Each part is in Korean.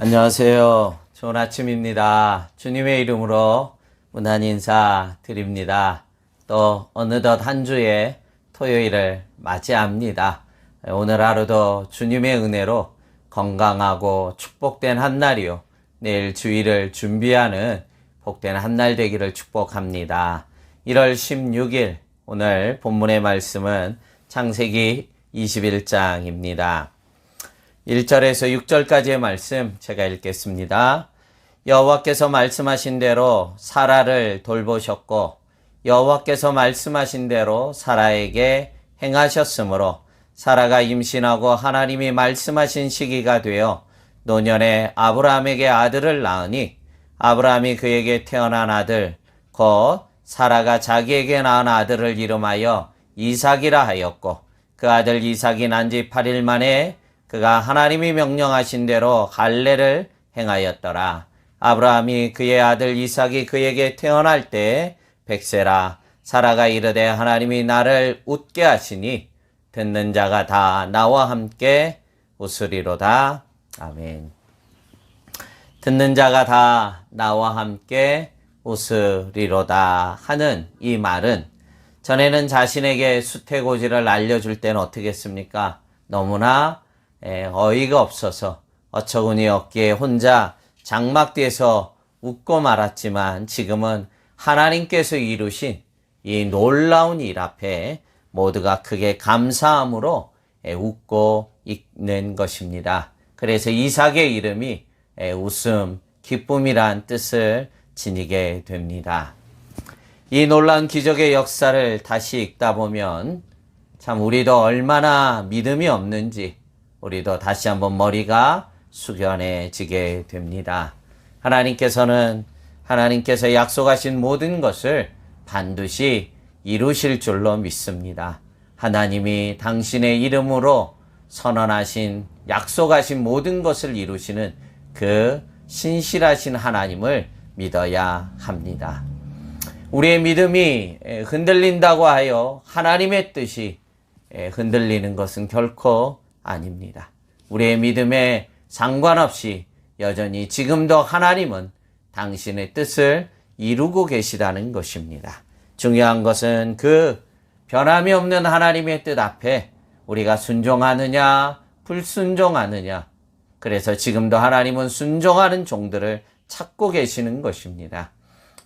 안녕하세요. 좋은 아침입니다. 주님의 이름으로 문안 인사 드립니다. 또 어느덧 한 주의 토요일을 맞이합니다. 오늘 하루도 주님의 은혜로 건강하고 축복된 한 날이요. 내일 주일을 준비하는 복된 한 날 되기를 축복합니다. 1월 16일 오늘 본문의 말씀은 창세기 21장입니다. 1절에서 6절까지의 말씀 제가 읽겠습니다. 여호와께서 말씀하신 대로 사라를 돌보셨고 여호와께서 말씀하신 대로 사라에게 행하셨으므로 사라가 임신하고 하나님이 말씀하신 시기가 되어 노년에 아브라함에게 아들을 낳으니 아브라함이 그에게 태어난 아들 곧 사라가 자기에게 낳은 아들을 이름하여 이삭이라 하였고 그 아들 이삭이 난 지 8일 만에 그가 하나님이 명령하신 대로 할례를 행하였더라. 아브라함이 그의 아들 이삭이 그에게 태어날 때 백세라. 사라가 이르되 하나님이 나를 웃게 하시니 듣는 자가 다 나와 함께 웃으리로다. 아멘. 듣는 자가 다 나와 함께 웃으리로다 하는 이 말은 전에는 자신에게 수태고지를 알려줄 때는 어떻게 했습니까? 너무나 어이가 없어서 어처구니 없기에 혼자 장막 뒤에서 웃고 말았지만 지금은 하나님께서 이루신 이 놀라운 일 앞에 모두가 크게 감사함으로 웃고 있는 것입니다. 그래서 이삭의 이름이 웃음, 기쁨이란 뜻을 지니게 됩니다. 이 놀라운 기적의 역사를 다시 읽다 보면 참 우리도 얼마나 믿음이 없는지 우리도 다시 한번 머리가 숙연해지게 됩니다. 하나님께서 약속하신 모든 것을 반드시 이루실 줄로 믿습니다. 하나님이 당신의 이름으로 선언하신 약속하신 모든 것을 이루시는 그 신실하신 하나님을 믿어야 합니다. 우리의 믿음이 흔들린다고 하여 하나님의 뜻이 흔들리는 것은 결코 아닙니다. 우리의 믿음에 상관없이 여전히 지금도 하나님은 당신의 뜻을 이루고 계시다는 것입니다. 중요한 것은 그 변함이 없는 하나님의 뜻 앞에 우리가 순종하느냐 불순종하느냐. 그래서 지금도 하나님은 순종하는 종들을 찾고 계시는 것입니다.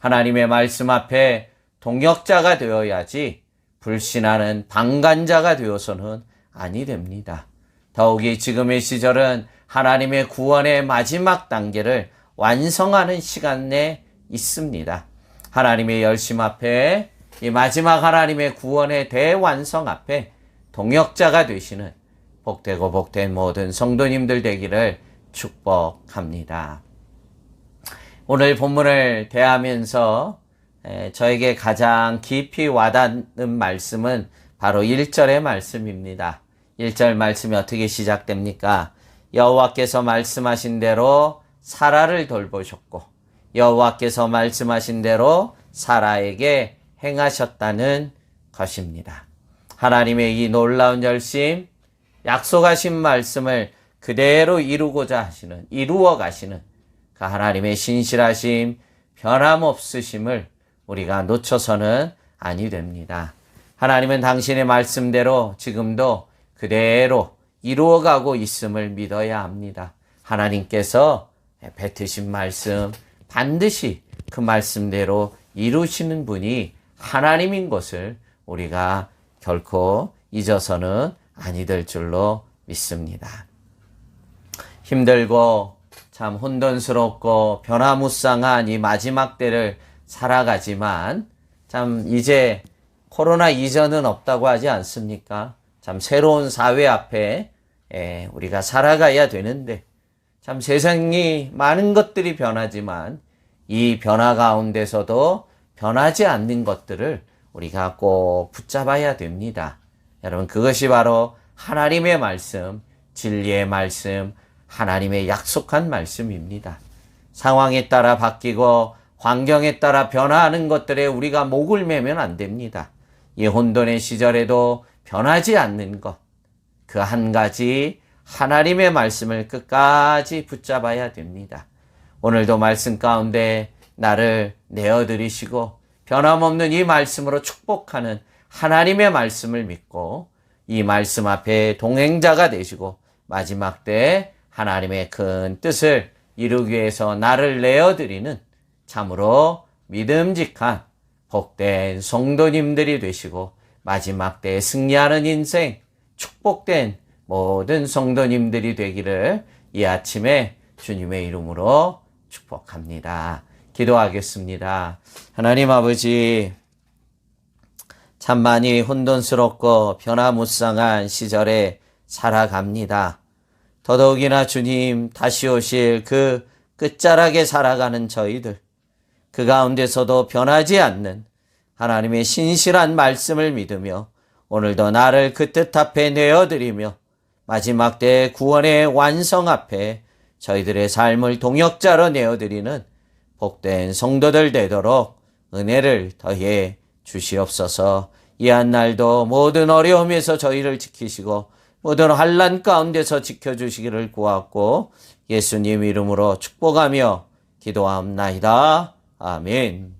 하나님의 말씀 앞에 동역자가 되어야지 불신하는 방관자가 되어서는 아니 됩니다. 더욱이 지금의 시절은 하나님의 구원의 마지막 단계를 완성하는 시간에 있습니다. 하나님의 열심 앞에 이 마지막 하나님의 구원의 대완성 앞에 동역자가 되시는 복되고 복된 모든 성도님들 되기를 축복합니다. 오늘 본문을 대하면서 저에게 가장 깊이 와닿는 말씀은 바로 1절의 말씀입니다. 1절 말씀이 어떻게 시작됩니까? 여호와께서 말씀하신 대로 사라를 돌보셨고 여호와께서 말씀하신 대로 사라에게 행하셨다는 것입니다. 하나님의 이 놀라운 열심, 약속하신 말씀을 그대로 이루어 가시는 그 하나님의 신실하심, 변함없으심을 우리가 놓쳐서는 아니 됩니다. 하나님은 당신의 말씀대로 지금도 그대로 이루어가고 있음을 믿어야 합니다. 하나님께서 뱉으신 말씀 반드시 그 말씀대로 이루시는 분이 하나님인 것을 우리가 결코 잊어서는 아니 될 줄로 믿습니다. 힘들고 참 혼돈스럽고 변화무쌍한 이 마지막 때를 살아가지만 참 이제 코로나 이전은 없다고 하지 않습니까? 참 새로운 사회 앞에 우리가 살아가야 되는데 참 세상이 많은 것들이 변하지만 이 변화 가운데서도 변하지 않는 것들을 우리가 꼭 붙잡아야 됩니다. 여러분 그것이 바로 하나님의 말씀, 진리의 말씀, 하나님의 약속한 말씀입니다. 상황에 따라 바뀌고 환경에 따라 변화하는 것들에 우리가 목을 매면 안 됩니다. 이 혼돈의 시절에도 변하지 않는 것, 그 한 가지 하나님의 말씀을 끝까지 붙잡아야 됩니다. 오늘도 말씀 가운데 나를 내어드리시고 변함없는 이 말씀으로 축복하는 하나님의 말씀을 믿고 이 말씀 앞에 동행자가 되시고 마지막 때 하나님의 큰 뜻을 이루기 위해서 나를 내어드리는 참으로 믿음직한 복된 성도님들이 되시고 마지막 때에 승리하는 인생, 축복된 모든 성도님들이 되기를 이 아침에 주님의 이름으로 축복합니다. 기도하겠습니다. 하나님 아버지, 참 많이 혼돈스럽고 변화무쌍한 시절에 살아갑니다. 더더욱이나 주님 다시 오실 그 끝자락에 살아가는 저희들, 그 가운데서도 변하지 않는 하나님의 신실한 말씀을 믿으며 오늘도 나를 그 뜻 앞에 내어드리며 마지막 때 구원의 완성 앞에 저희들의 삶을 동역자로 내어드리는 복된 성도들 되도록 은혜를 더해 주시옵소서. 이 한 날도 모든 어려움에서 저희를 지키시고 모든 환난 가운데서 지켜주시기를 구하고 예수님 이름으로 축복하며 기도하옵나이다. 아멘.